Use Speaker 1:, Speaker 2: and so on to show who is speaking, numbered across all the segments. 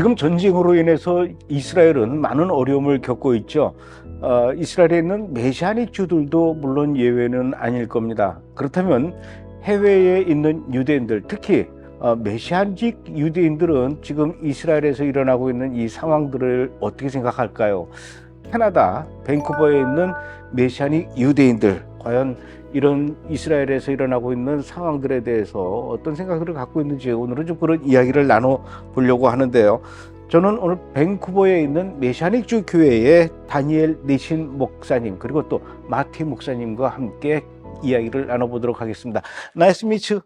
Speaker 1: 지금 전쟁으로 인해서 이스라엘은 많은 어려움을 겪고 있죠. 이스라엘에 있는 메시아닉 주들도 물론 예외는 아닐 겁니다. 그렇다면 해외에 있는 유대인들, 특히 메시아닉 유대인들은 지금 이스라엘에서 일어나고 있는 이 상황들을 어떻게 생각할까요? 캐나다 밴쿠버에 있는 메시아닉 유대인들, 과연 이런 이스라엘에서 일어나고 있는 상황들에 대해서 어떤 생각들을 갖고 있는지 오늘은 좀 그런 이야기를 나눠보려고 하는데요. 저는 오늘 밴쿠버에 있는 메시아닉 교회의 다니엘&마티 목사님 그리고 또 마티 목사님과 함께 이야기를 나눠보도록 하겠습니다. Nice to meet you.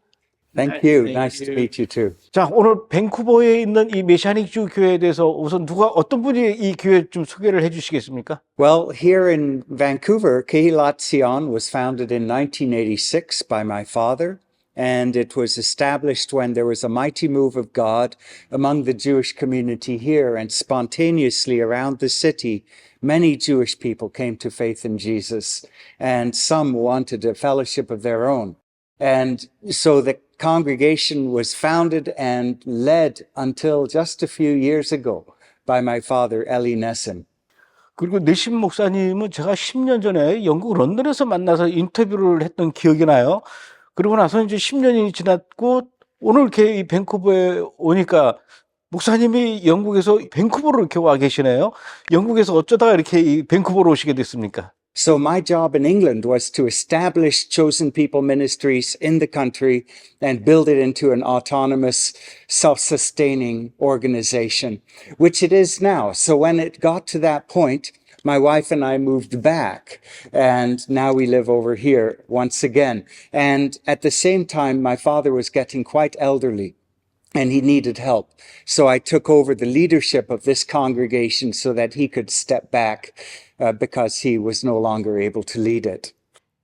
Speaker 2: Thank you. Nice to meet you too.
Speaker 1: 자, 오늘 밴쿠버에 있는 이 메시아닉 교회에 대해서 우선 어떤 분이 이 교회 좀 소개를 해주시겠습니까?
Speaker 2: Well, here in Vancouver, Kehilat Zion was founded in 1986 by my father, and it was established when there was a mighty move of God among the Jewish community here, and spontaneously around the city, many Jewish people came to faith in Jesus, and some wanted a fellowship of their own. And so the congregation was founded and led until just a few years ago by my father, Eli Nesson.
Speaker 1: 그리고 내심 목사님은 제가 10년 전에 영국 런던에서 만나서 인터뷰를 했던 기억이 나요. 그러고 나서 이제 10년이 지났고 오늘 이렇게 이 밴쿠버에 오니까 목사님이 영국에서 밴쿠버로 이렇게 와 계시네요. 영국에서 어쩌다가 이렇게 이 밴쿠버로 오시게 됐습니까?
Speaker 2: So my job in England was to establish chosen people ministries in the country and build it into an autonomous, self-sustaining organization, which it is now. So when it got to that point, my wife and I moved back, and now we live over here once again. And at the same time, my father was getting quite elderly, and he needed help. So I took over the leadership of this congregation so that he could step back because he was no longer able to lead it.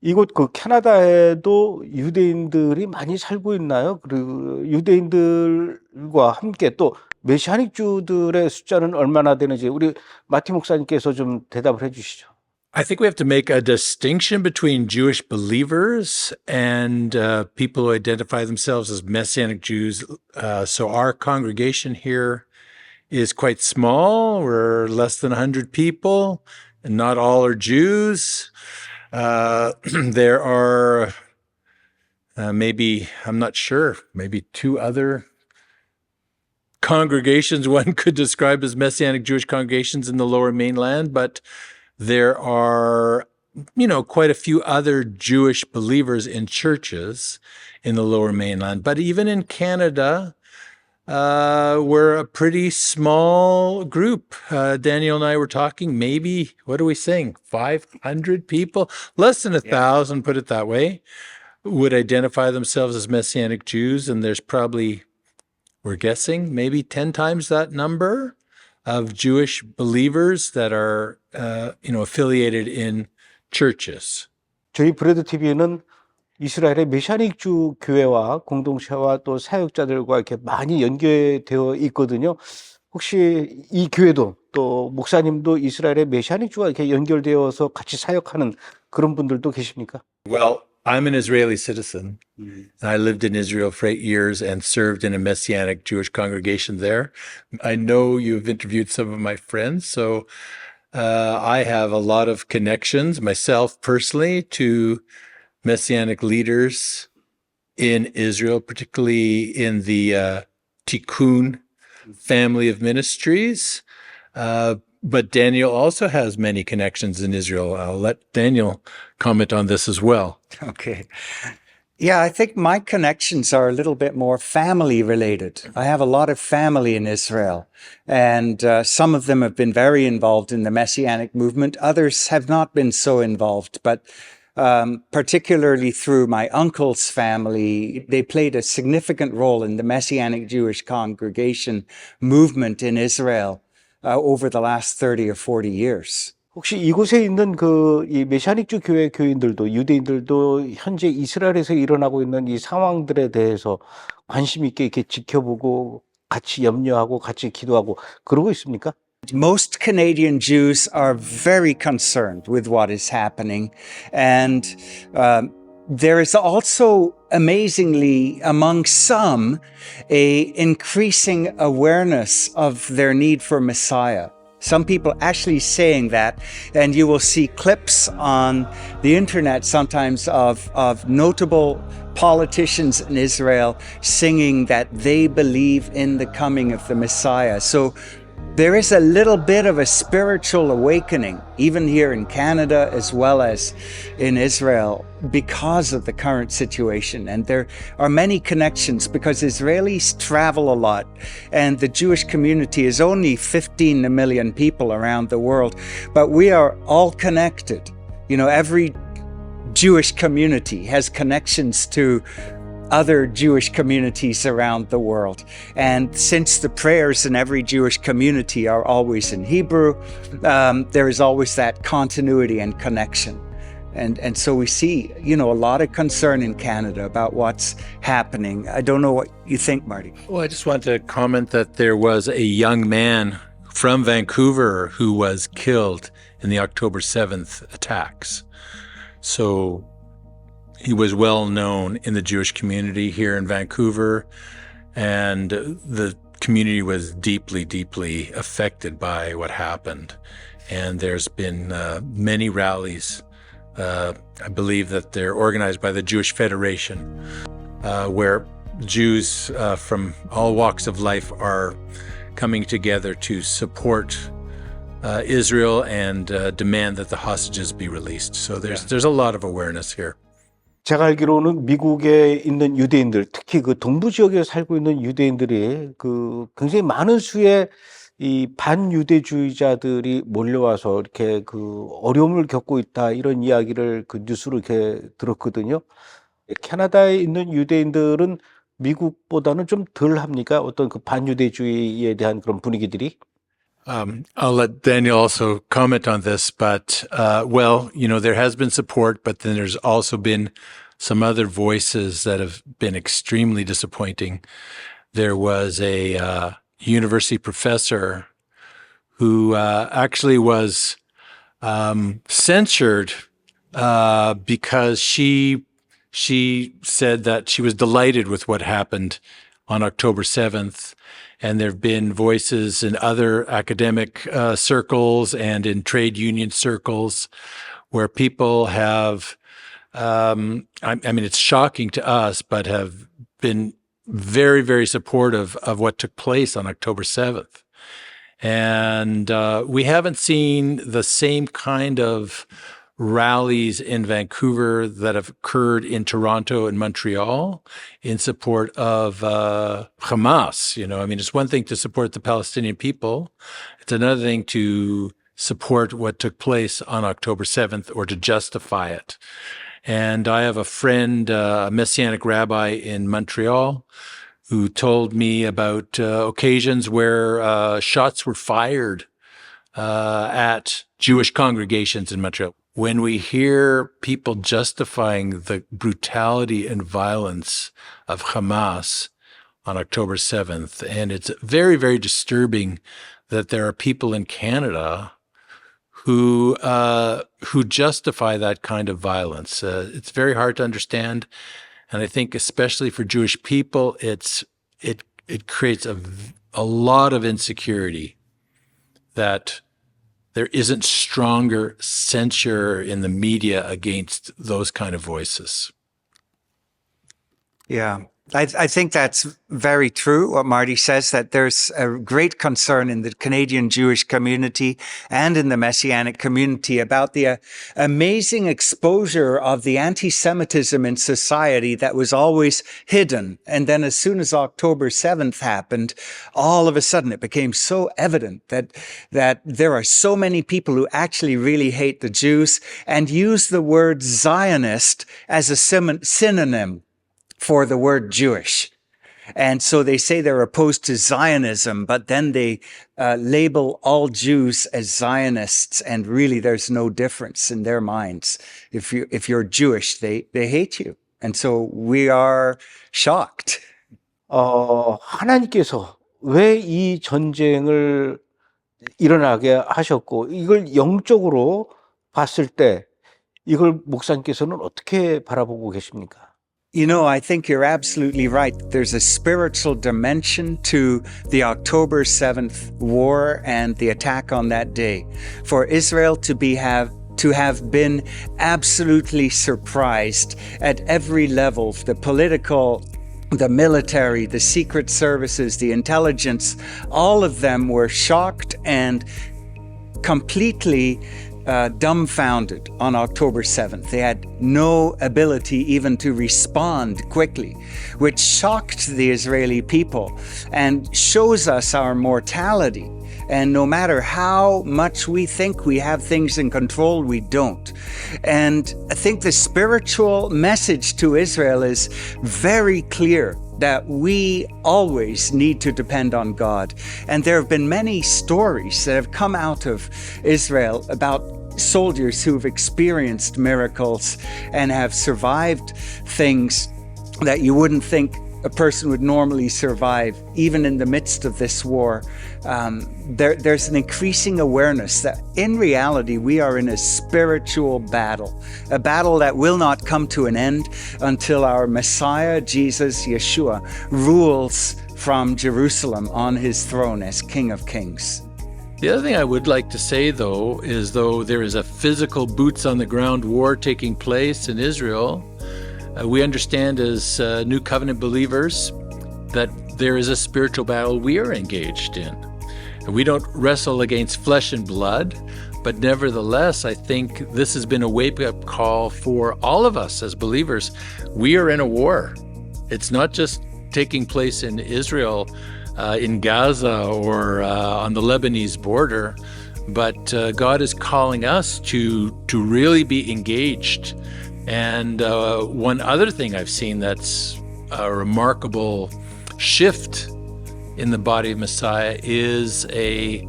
Speaker 1: 이곳 그 캐나다에도 유대인들이 많이 살고 있나요? 그리고 유대인들과 함께 또 메시아닉 주들의 숫자는 얼마나 되는지 우리 마티 목사님께서 좀 대답을 해 주시죠.
Speaker 3: I think we have to make a distinction between Jewish believers and people who identify themselves as Messianic Jews. So our congregation here is quite small. We're less than 100 people, and not all are Jews. There are maybe, I'm not sure, maybe two other congregations one could describe as Messianic Jewish congregations in the Lower Mainland, but there are, quite a few other Jewish believers in churches in the Lower Mainland. But even in Canada, we're a pretty small group. Daniel and I were talking, maybe, what are we saying, 500 people? Less than 1,000, put it that way, would identify themselves as Messianic Jews. And there's probably, we're guessing, maybe 10 times that number of Jewish believers that are, affiliated in churches.
Speaker 1: 저희 브래드TV는 이스라엘의 메시아닉 주 교회와 공동체와 또 사역자들과 이렇게 많이 연계되어 있거든요. 혹시 이 교회도 또 목사님도 이스라엘의 메시아닉 주와 이렇게 연결되어서 같이 사역하는 그런 분들도 계십니까?
Speaker 3: Well, I'm an Israeli citizen. I lived in Israel for 8 years and served in a Messianic Jewish congregation there. I know you've interviewed some of my friends, so I have a lot of connections myself personally to Messianic leaders in Israel, particularly in the Tikkun family of ministries. But Daniel also has many connections in Israel. I'll let Daniel comment on this as well.
Speaker 2: Okay. Yeah, I think my connections are a little bit more family related. I have a lot of family in Israel, and some of them have been very involved in the Messianic movement. Others have not been so involved, but particularly through my uncle's family, they played a significant role in the Messianic Jewish congregation movement in Israel over the last 30 or 40 years.
Speaker 1: 혹시 이곳에 있는 이 메시아닉 주 교회 교인들도 유대인들도 현재 이스라엘에서 일어나고 있는 이 상황들에 대해서 관심 있게 이렇게 지켜보고 같이 염려하고 같이 기도하고 그러고 있습니까?
Speaker 2: Most Canadian Jews are very concerned with what is happening, and there is also amazingly among some a increasing awareness of their need for Messiah. Some people actually saying that, and you will see clips on the internet sometimes of notable politicians in Israel singing that they believe in the coming of the Messiah. So there is a little bit of a spiritual awakening, even here in Canada as well as in Israel, because of the current situation. And there are many connections because Israelis travel a lot, and the Jewish community is only 15 million people around the world, but we are all connected. You know, every Jewish community has connections to other Jewish communities around the world. And since the prayers in every Jewish community are always in Hebrew, there is always that continuity and connection. And so we see, you know, a lot of concern in Canada about what's happening. I don't know what you think, Marty.
Speaker 3: Well, I just want to comment that there was a young man from Vancouver who was killed in the October 7th attacks. So he was well known in the Jewish community here in Vancouver, and the community was deeply, deeply affected by what happened. And there's been many rallies. I believe that they're organized by the Jewish Federation, where Jews from all walks of life are coming together to support Israel and demand that the hostages be released. So there's a lot of awareness here.
Speaker 1: 제가 알기로는 미국에 있는 유대인들, 특히 그 동부 지역에 살고 있는 유대인들이 그 굉장히 많은 수의 이 반유대주의자들이 몰려와서 이렇게 그 어려움을 겪고 있다, 이런 이야기를 그 뉴스로 이렇게 들었거든요. 캐나다에 있는 유대인들은 미국보다는 좀 덜 합니까? 어떤 그 반유대주의에 대한 그런 분위기들이?
Speaker 3: I'll let Daniel also comment on this, but, well, you know, there has been support, but then there's also been some other voices that have been extremely disappointing. There was a university professor who actually was censured because she said that she was delighted with what happened on October 7th. And there have been voices in other academic circles and in trade union circles where people have, I mean, it's shocking to us, but have been very, very supportive of what took place on October 7th. And we haven't seen the same kind of rallies in Vancouver that have occurred in Toronto and Montreal in support of Hamas. You know, I mean, it's one thing to support the Palestinian people. It's another thing to support what took place on October 7th or to justify it. And I have a friend, a Messianic rabbi in Montreal, who told me about occasions where shots were fired at Jewish congregations in Montreal. When we hear people justifying the brutality and violence of Hamas on October 7th, and it's very, very disturbing that there are people in Canada who justify that kind of violence. It's very hard to understand, and I think especially for Jewish people, it creates a lot of insecurity that there isn't stronger censure in the media against those kind of voices.
Speaker 2: Yeah, I think that's very true, what Marty says, that there's a great concern in the Canadian Jewish community and in the Messianic community about the amazing exposure of the anti-Semitism in society that was always hidden. And then as soon as October 7th happened, all of a sudden it became so evident that there are so many people who actually really hate the Jews and use the word Zionist as a synonym for the word Jewish. And so they say they're opposed to Zionism, but then they label all Jews as Zionists, and really there's no difference in their minds. If you're Jewish, they hate you. And so we are shocked.
Speaker 1: 하나님께서 왜 이 전쟁을 일어나게 하셨고, 이걸 영적으로 봤을 때 이걸 목사님께서는 어떻게 바라보고 계십니까?
Speaker 2: You know, I think you're absolutely right. There's a spiritual dimension to the October 7th war and the attack on that day. For Israel to have been absolutely surprised at every level, the political, the military, the secret services, the intelligence, all of them were shocked and completely dumbfounded on October 7th. They had no ability even to respond quickly, which shocked the Israeli people and shows us our mortality. And no matter how much we think we have things in control, we don't. And I think the spiritual message to Israel is very clear, that we always need to depend on God. And there have been many stories that have come out of Israel about soldiers who've experienced miracles and have survived things that you wouldn't think a person would normally survive, even in the midst of this war. There's an increasing awareness that in reality we are in a spiritual battle, a battle that will not come to an end until our Messiah, Jesus, Yeshua, rules from Jerusalem on his throne as King of Kings.
Speaker 3: The other thing I would like to say, though, is though there is a physical boots on the ground war taking place in Israel, we understand as New Covenant believers that there is a spiritual battle we are engaged in. We don't wrestle against flesh and blood, but nevertheless, I think this has been a wake-up call for all of us as believers. We are in a war. It's not just taking place in Israel, in Gaza, or on the Lebanese border, but God is calling us to really be engaged. And one other thing I've seen that's a remarkable shift in the body of Messiah is a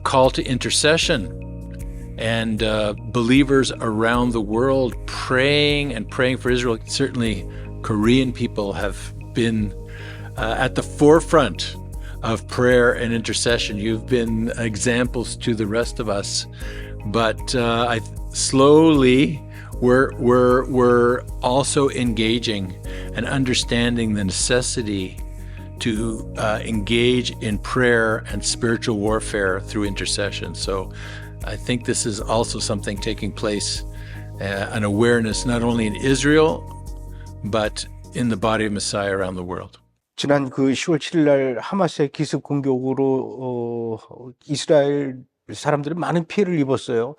Speaker 3: call to intercession, and believers around the world praying for Israel. Certainly Korean people have been at the forefront of prayer and intercession. You've been examples to the rest of us, but slowly we're also engaging and understanding the necessity to engage in prayer and spiritual warfare through intercession. So I think this is also something taking place, an awareness not only in Israel, but in the body of Messiah around the world.
Speaker 1: 지난 그 10월 7일 날 하마스의 기습 공격으로 이스라엘 사람들이 많은 피해를 입었어요.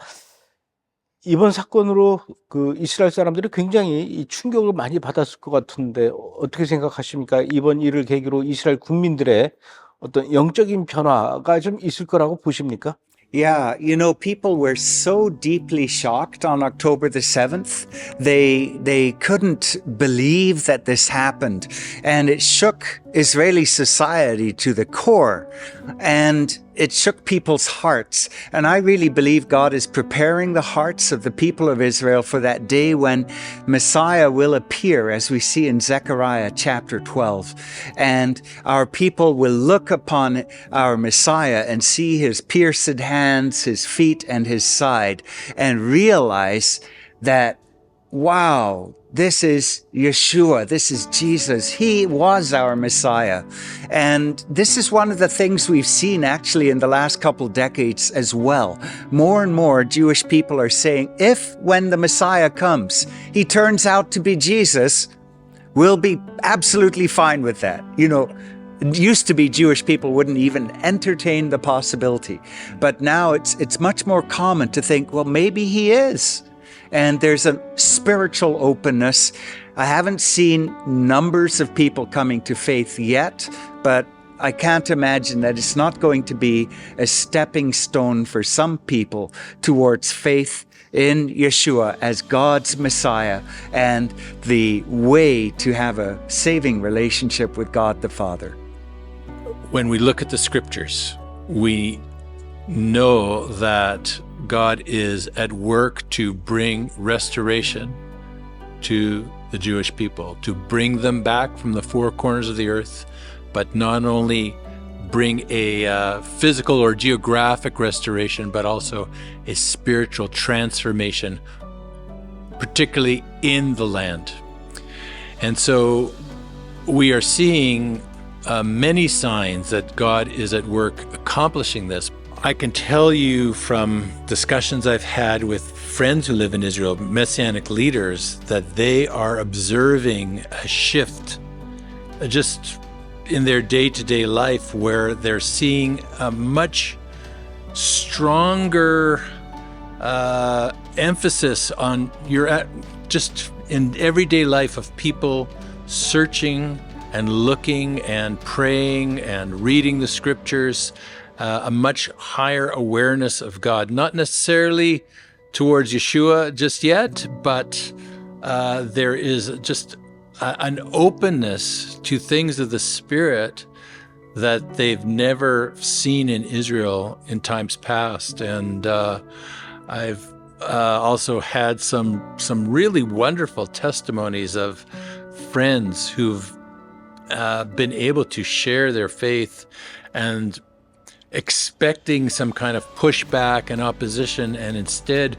Speaker 1: 이번 사건으로 그 이스라엘 사람들이 굉장히 이 충격을 많이 받았을 것 같은데 어떻게 생각하십니까? 이번 일을 계기로 이스라엘 국민들의 어떤 영적인 변화가 좀 있을 거라고 보십니까?
Speaker 2: Yeah, you know, people were so deeply shocked on October the 7th. They couldn't believe that this happened. And it shook Israeli society to the core. And it shook people's hearts. And I really believe God is preparing the hearts of the people of Israel for that day when Messiah will appear, as we see in Zechariah chapter 12. And our people will look upon our Messiah and see his pierced hands, his feet, and his side, and realize that, wow, this is Yeshua. This is Jesus. He was our Messiah. And this is one of the things we've seen actually in the last couple decades as well. More and more Jewish people are saying, if when the Messiah comes, he turns out to be Jesus, we'll be absolutely fine with that. You know, it used to be Jewish people wouldn't even entertain the possibility. But now it's much more common to think, well, maybe he is. And there's a spiritual openness. I haven't seen numbers of people coming to faith yet, but I can't imagine that it's not going to be a stepping stone for some people towards faith in Yeshua as God's Messiah and the way to have a saving relationship with God the Father.
Speaker 3: When we look at the scriptures, we know that God is at work to bring restoration to the Jewish people, to bring them back from the four corners of the earth, but not only bring a physical or geographic restoration, but also a spiritual transformation, particularly in the land. And so we are seeing many signs that God is at work accomplishing this. I can tell you from discussions I've had with friends who live in Israel, Messianic leaders, that they are observing a shift just in their day-to-day life where they're seeing a much stronger emphasis on just in everyday life of people searching and looking and praying and reading the scriptures, a much higher awareness of God, not necessarily towards Yeshua just yet, but there is just an openness to things of the Spirit that they've never seen in Israel in times past. And I've also had some really wonderful testimonies of friends who've been able to share their faith and expecting some kind of pushback and opposition, and instead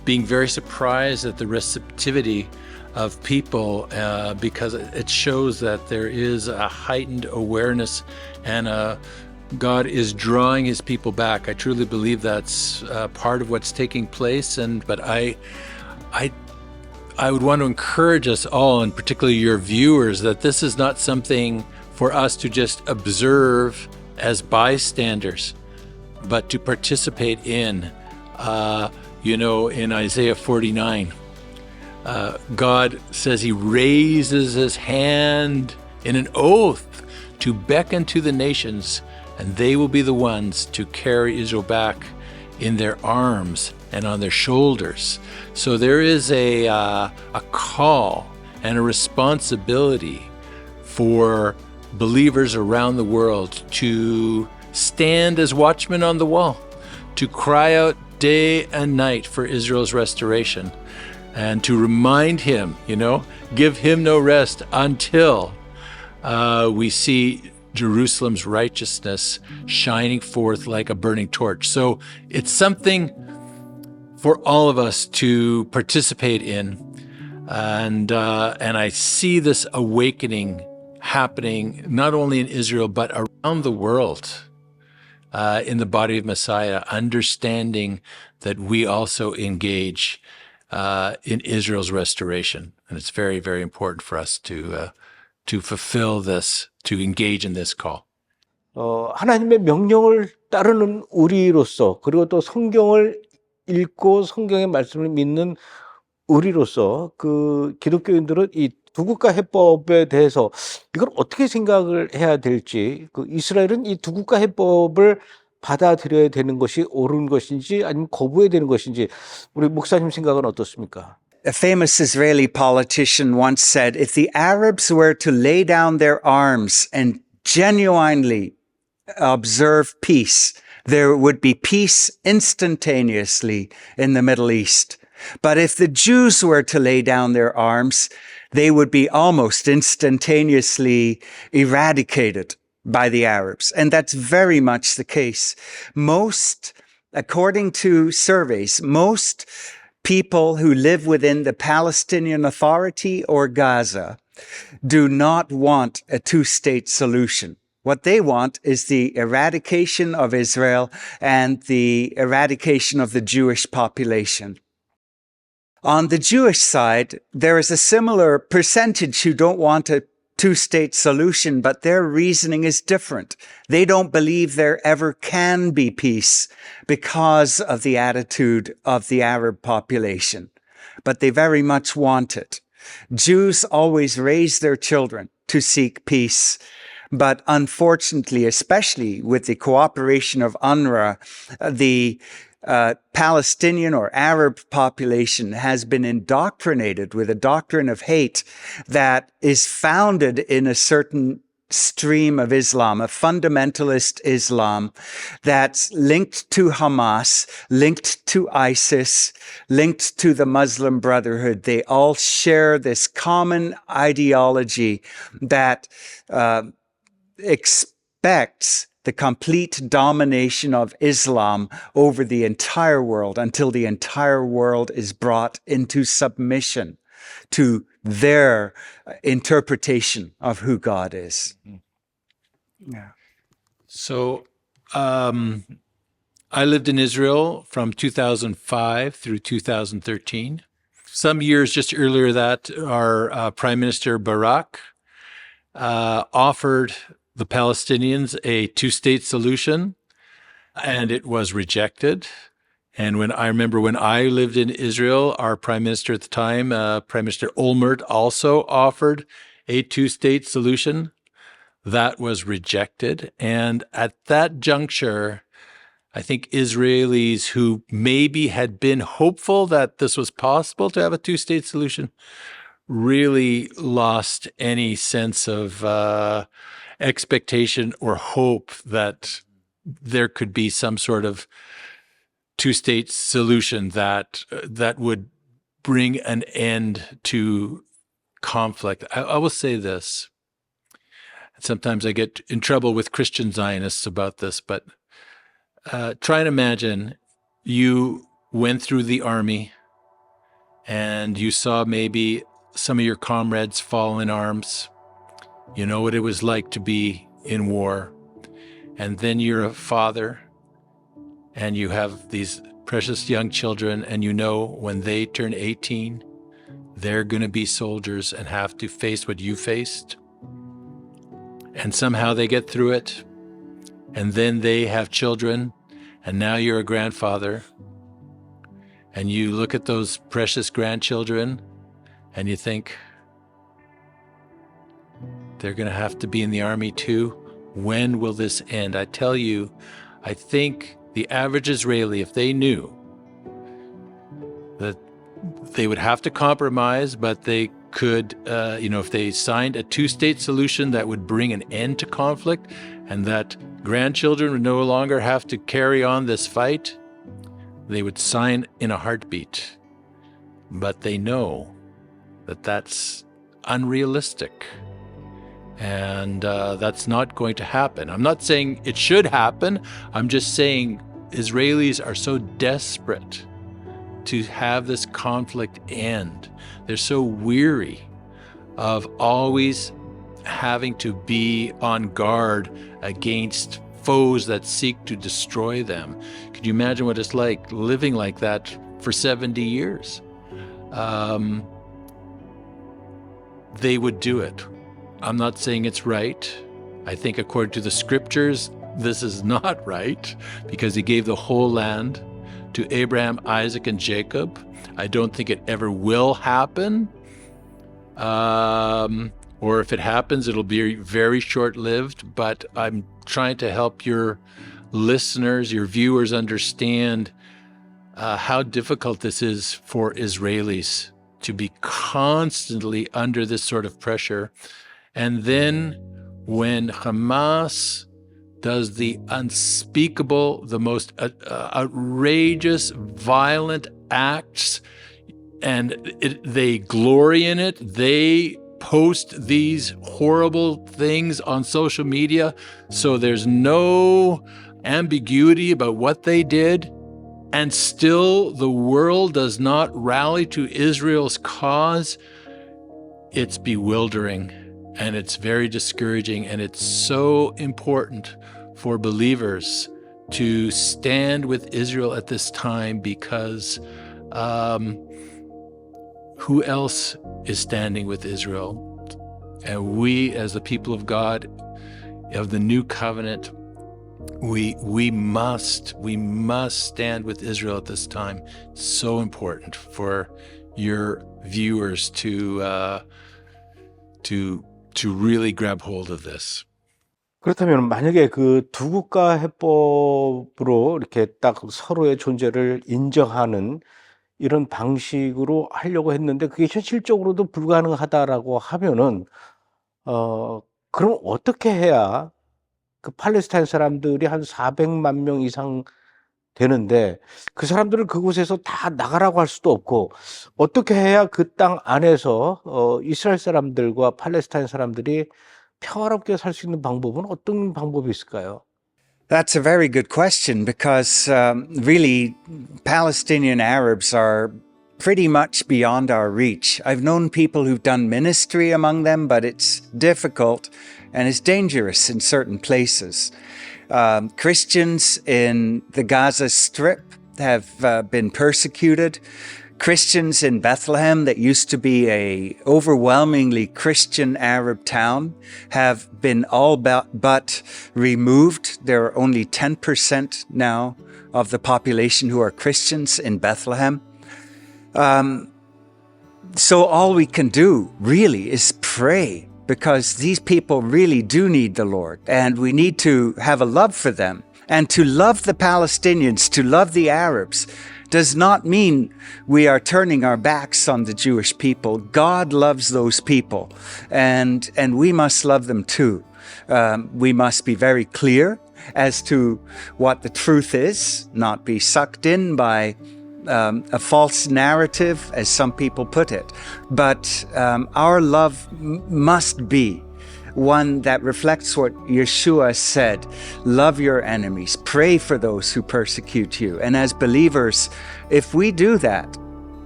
Speaker 3: being very surprised at the receptivity of people because it shows that there is a heightened awareness and God is drawing his people back. I truly believe that's part of what's taking place. But I would want to encourage us all, and particularly your viewers, that this is not something for us to just observe as bystanders, but to participate in. In Isaiah 49, God says he raises his hand in an oath to beckon to the nations, and they will be the ones to carry Israel back in their arms and on their shoulders. So there is a call and a responsibility for believers around the world to stand as watchmen on the wall, to cry out day and night for Israel's restoration, and to remind him, give him no rest until we see Jerusalem's righteousness shining forth like a burning torch. So it's something for all of us to participate in. And I see this awakening happening not only in Israel, but around the world in the body of Messiah, understanding that we also engage in Israel's restoration. And it's very, very important for us to fulfill this, to engage in this call.
Speaker 1: 하나님의 명령을 따르는 우리로서, 그리고 또 성경을 읽고 성경의 말씀을 믿는 우리로서 그 기독교인들은 이 두 국가 해법에 대해서 이걸 어떻게 생각을 해야 될지, 그 이스라엘은 이 두 국가 해법을 받아들여야 되는 것이 옳은 것인지 아니면 거부해야 되는 것인지 우리 목사님 생각은 어떻습니까?
Speaker 2: A famous Israeli politician once said, if the Arabs were to lay down their arms and genuinely observe peace, there would be peace instantaneously in the Middle East. But if the Jews were to lay down their arms, they would be almost instantaneously eradicated by the Arabs. And that's very much the case. According to surveys, most people who live within the Palestinian Authority or Gaza do not want a two-state solution. What they want is the eradication of Israel and the eradication of the Jewish population. On the Jewish side, there is a similar percentage who don't want a two-state solution, but their reasoning is different. They don't believe there ever can be peace because of the attitude of the Arab population, but they very much want it. Jews always raise their children to seek peace, but unfortunately, especially with the cooperation of UNRWA, the Palestinian or Arab population has been indoctrinated with a doctrine of hate that is founded in a certain stream of Islam, a fundamentalist Islam that's linked to Hamas, linked to ISIS, linked to the Muslim Brotherhood. They all share this common ideology that expects the complete domination of Islam over the entire world until the entire world is brought into submission to their interpretation of who God is. Yeah.
Speaker 3: So, I lived in Israel from 2005 through 2013. Some years just earlier that our Prime Minister Barak offered the Palestinians a two-state solution, and it was rejected. And I remember when I lived in Israel, our Prime Minister at the time, Prime Minister Olmert, also offered a two-state solution. That was rejected. And at that juncture, I think Israelis who maybe had been hopeful that this was possible to have a two-state solution really lost any sense of expectation or hope that there could be some sort of two-state solution that would bring an end to conflict. I will say this. Sometimes I get in trouble with Christian Zionists about this, but try and imagine you went through the army and you saw maybe some of your comrades fall in arms. You know what it was like to be in war. And then you're a father and you have these precious young children, and you know when they turn 18, they're going to be soldiers and have to face what you faced. And somehow they get through it. And then they have children, and now you're a grandfather. And you look at those precious grandchildren and you think, they're going to have to be in the army too. When will this end? I tell you, I think the average Israeli, if they knew that they would have to compromise, but they could, if they signed a two-state solution that would bring an end to conflict and that grandchildren would no longer have to carry on this fight, they would sign in a heartbeat. But they know that that's unrealistic. And that's not going to happen. I'm not saying it should happen. I'm just saying Israelis are so desperate to have this conflict end. They're so weary of always having to be on guard against foes that seek to destroy them. Could you imagine what it's like living like that for 70 years? They would do it. I'm not saying it's right. I think according to the scriptures, this is not right because he gave the whole land to Abraham, Isaac, and Jacob. I don't think it ever will happen. Or if it happens, it'll be very short-lived. But I'm trying to help your listeners, your viewers understand how difficult this is for Israelis to be constantly under this sort of pressure. And then when Hamas does the unspeakable, the most outrageous, violent acts, and they glory in it, they post these horrible things on social media, so there's no ambiguity about what they did, and still the world does not rally to Israel's cause. It's bewildering. And it's very discouraging, and it's so important for believers to stand with Israel at this time because who else is standing with Israel? And we, as the people of God, of the new covenant, we must stand with Israel at this time. It's so important for your viewers to really grab hold of this.
Speaker 1: 그렇다면 만약에 그 두 국가 해법으로 이렇게 딱 서로의 존재를 인정하는 이런 방식으로 하려고 했는데 그게 현실적으로도 불가능하다라고 하면은 그럼 어떻게 해야 그 팔레스타인 사람들이 한 400만 명 이상 되는데 그 사람들을 그곳에서 다 나가라고 할 수도 없고 어떻게 해야 그 땅 안에서 이스라엘 사람들과 팔레스타인 사람들이 평화롭게 살 수 있는 방법은 어떤 방법이 있을까요?
Speaker 2: That's a very good question because really Palestinian Arabs are pretty much beyond our reach. I've known people who've done ministry among them, but it's difficult and it's dangerous in certain places. Christians in the Gaza Strip have been persecuted. Christians in Bethlehem, that used to be a overwhelmingly Christian Arab town, have been all but removed. There are only 10% now of the population who are Christians in Bethlehem. So all we can do really is pray, because these people really do need the Lord, and we need to have a love for them. And to love the Palestinians, to love the Arabs, does not mean we are turning our backs on the Jewish people. God loves those people, and we must love them too. We must be very clear as to what the truth is, not be sucked in by a false narrative, as some people put it. But our love must be one that reflects what Yeshua said: love your enemies, pray for those who persecute you. And as believers, if we do that,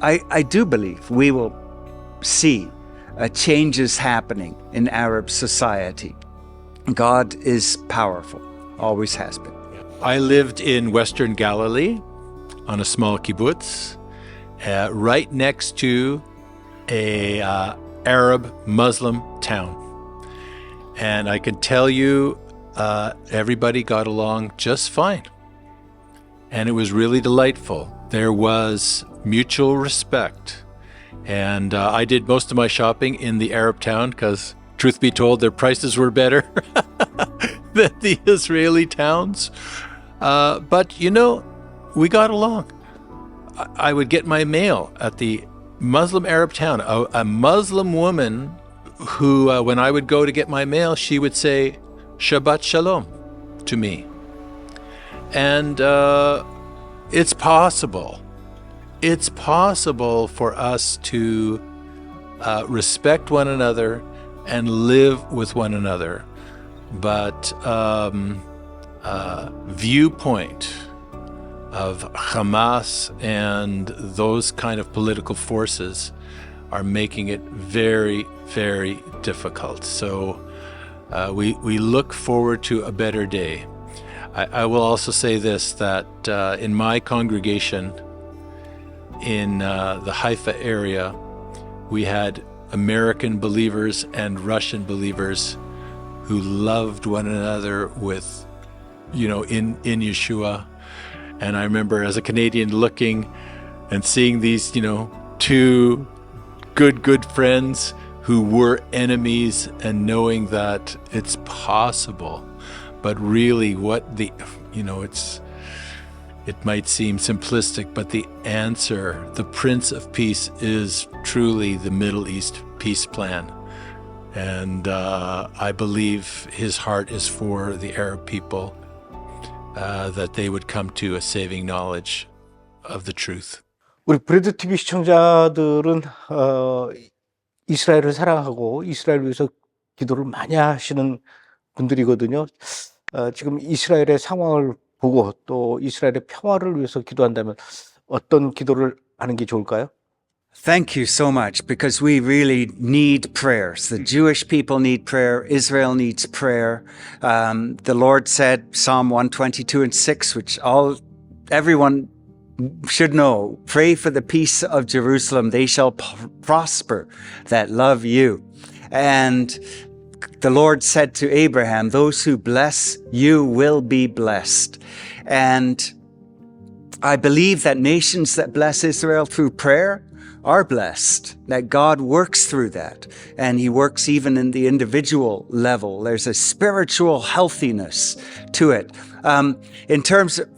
Speaker 2: I do believe we will see changes happening in Arab society. God is powerful, always has been.
Speaker 3: I lived in Western Galilee on a small kibbutz, right next to a Arab Muslim town. And I can tell you, everybody got along just fine. And it was really delightful. There was mutual respect. And I did most of my shopping in the Arab town because, truth be told, their prices were better than the Israeli towns. But, you know, we got along. I would get my mail at the Muslim Arab town. A Muslim woman who, when I would go to get my mail, she would say, Shabbat Shalom to me. And it's possible. It's possible for us to respect one another and live with one another. But viewpoint of Hamas and those kind of political forces are making it very, very difficult. So we look forward to a better day. I will also say this, that in my congregation in the Haifa area, we had American believers and Russian believers who loved one another with, you know, in Yeshua. And I remember as a Canadian looking and seeing these, you know, two good friends who were enemies, and knowing that it's possible. But really what the, you know, it might seem simplistic, but the answer, the Prince of Peace, is truly the Middle East peace plan. And I believe his heart is for the Arab people, that they would come to a saving knowledge of the truth.
Speaker 1: 우리 브래드TV 시청자들은 이스라엘을 사랑하고 이스라엘을 위해서 기도를 많이 하시는 분들이거든요. 지금 이스라엘의 상황을 보고 또 이스라엘의 평화를 위해서 기도한다면 어떤 기도를 하는 게 좋을까요?
Speaker 2: Thank you so much, because we really need prayers. The Jewish people need prayer. Israel needs prayer. The Lord said, Psalm 122:6, which everyone should know, pray for the peace of Jerusalem. They shall prosper that love you. And the Lord said to Abraham, those who bless you will be blessed. And I believe that nations that bless Israel through prayer are blessed, that God works through that. And he works even in the individual level. There's a spiritual healthiness to it. In terms of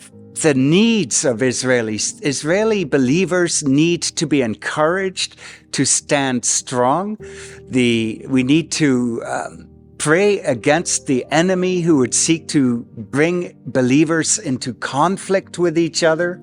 Speaker 2: the needs of Israeli believers need to be encouraged to stand strong. We need to pray against the enemy who would seek to bring believers into conflict with each other,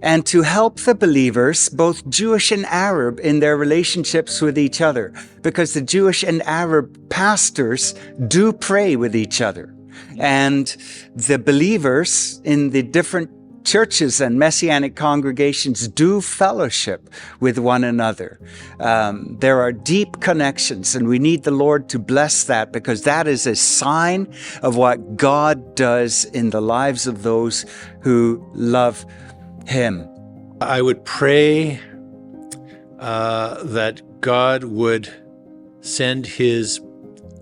Speaker 2: and to help the believers, both Jewish and Arab, in their relationships with each other, because the Jewish and Arab pastors do pray with each other. And the believers in the different churches and messianic congregations do fellowship with one another. There are deep connections, and we need the Lord to bless that, because that is a sign of what God does in the lives of those who love Him.
Speaker 3: I would pray that God would send His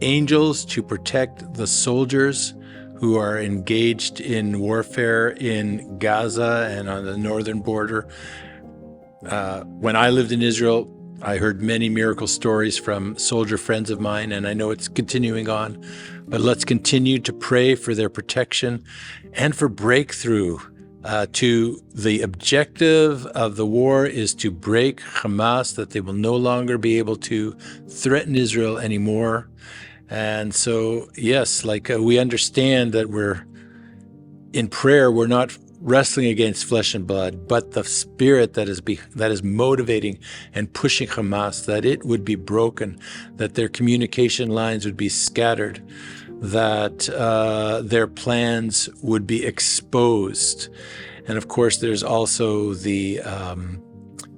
Speaker 3: angels to protect the soldiers who are engaged in warfare in Gaza and on the northern border. When I lived in Israel, I heard many miracle stories from soldier friends of mine, and I know it's continuing on. But let's continue to pray for their protection and for breakthrough. To the objective of the war is to break Hamas, that they will no longer be able to threaten Israel anymore. And so, yes, we understand that we're in prayer, we're not wrestling against flesh and blood, but the spirit that is motivating and pushing Hamas, that it would be broken, that their communication lines would be scattered, that their plans would be exposed. And of course, there's also the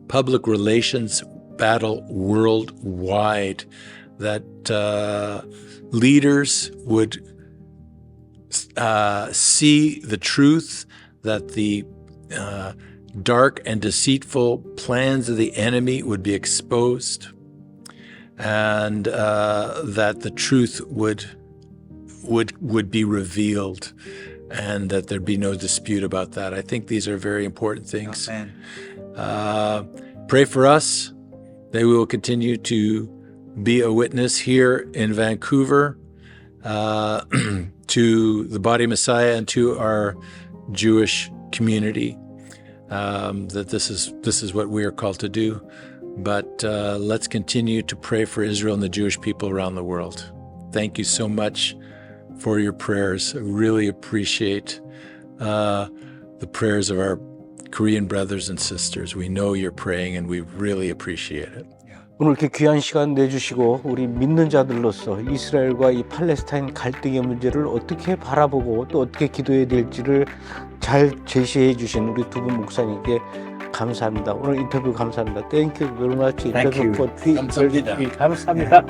Speaker 3: public relations battle worldwide, that leaders would see the truth, that the dark and deceitful plans of the enemy would be exposed, and that the truth would be revealed, and that there'd be no dispute about that. I think these are very important things.
Speaker 2: Amen.
Speaker 3: Pray for us that we will continue to be a witness here in Vancouver to the body of Messiah and to our Jewish community, that this is what we are called to do. But let's continue to pray for Israel and the Jewish people around the world. Thank you so much for your prayers. I really appreciate the prayers of our Korean brothers and sisters. We know you're praying, and we really appreciate it.
Speaker 1: 오늘 이렇게 귀한 시간 내주시고 우리 믿는 자들로서 이스라엘과 이 팔레스타인 갈등의 문제를 어떻게 바라보고 또 어떻게 기도해야 될지를 잘 제시해 주신 우리 두 분 목사님께 감사합니다. 오늘 인터뷰 감사합니다. Thank you very much.
Speaker 2: Thank you.
Speaker 1: 감사합니다.